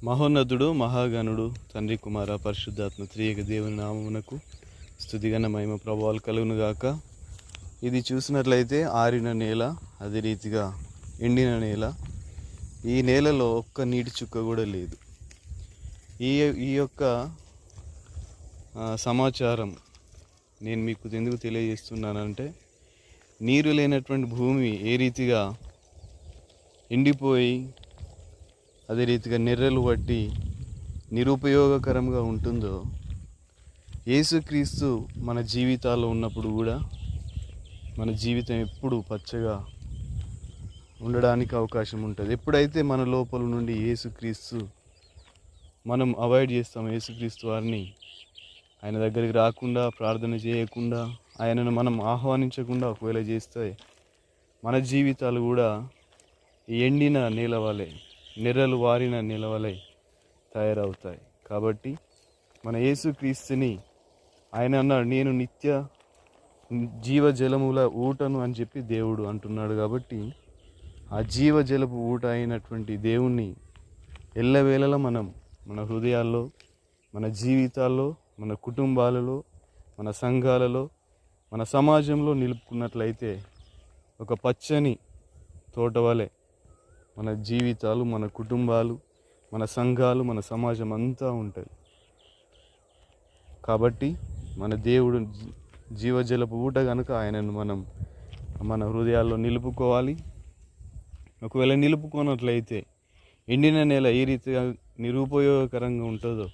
మహోన్నతుడు మహాగణుడు తండ్రి కుమార పరిశుద్ధాత్మ త్రియేక దేవుని నామమునకు స్తుతిగణ మహిమ ప్రభావాలు కలుగునుగాక. ఇది చూసినట్లయితే ఆరిన నేల, అదే రీతిగా ఎండిన నేల. ఈ నేలలో ఒక్క నీటి చుక్క కూడా లేదు. ఈ యొక్క సమాచారం నేను మీకు ఎందుకు తెలియజేస్తున్నానంటే, నీరు లేనటువంటి భూమి ఏ రీతిగా ఎండిపోయి అదే రీతిగా నెర్రలు పట్టి నిరుపయోగకరంగా ఉంటుందో, యేసుక్రీస్తు మన జీవితాల్లో ఉన్నప్పుడు కూడా మన జీవితం ఎప్పుడు పచ్చగా ఉండడానికి అవకాశం ఉంటుంది. ఎప్పుడైతే మన లోపల నుండి యేసుక్రీస్తు మనం అవాయిడ్ చేస్తాం, యేసుక్రీస్తు వారిని ఆయన దగ్గరికి రాకుండా, ప్రార్థన చేయకుండా, ఆయనను మనం ఆహ్వానించకుండా ఒకవేళ చేస్తే మన జీవితాలు కూడా ఎండిన నేల వలె, నెర్రలు వారిన నేల వలె తయారవుతాయి. కాబట్టి మన యేసుక్రీస్తుని ఆయన అన్నాడు, నేను నిత్య జీవజలముల ఊటను అని చెప్పి దేవుడు అంటున్నాడు. కాబట్టి ఆ జీవజలపు ఊట అయినటువంటి దేవుణ్ణి ఎల్లవేళలా మనం మన హృదయాల్లో, మన జీవితాల్లో, మన కుటుంబాలలో, మన సంఘాలలో, మన సమాజంలో నిలుపుకున్నట్లయితే ఒక పచ్చని తోట వలె మన జీవితాలు, మన కుటుంబాలు, మన సంఘాలు, మన సమాజం అంతా ఉంటాయి. కాబట్టి మన దేవుడు జీవజలపు ఊట కనుక ఆయనను మనం మన హృదయాల్లో నిలుపుకోవాలి. ఒకవేళ నిలుపుకున్నట్లయితే ఎండిన నేల ఏ రీతిగా నిరుపయోగకరంగా ఉంటుందో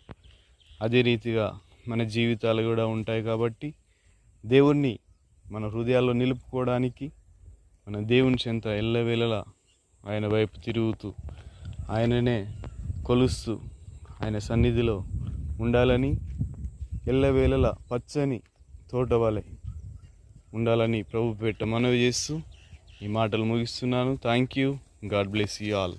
అదే రీతిగా మన జీవితాలు కూడా ఉంటాయి. కాబట్టి దేవుణ్ణి మన హృదయాల్లో నిలుపుకోవడానికి మన దేవుని చెంత ఎల్లవేళలా ఆయన వైపు తిరుగుతూ, ఆయననే కొలుస్తూ, ఆయన సన్నిధిలో ఉండాలని, ఎల్లవేళలా పచ్చని తోట వలె ఉండాలని ప్రభు పేరిట మనవి చేస్తూ ఈ మాటలు ముగిస్తున్నాను. Thank you. God bless you all.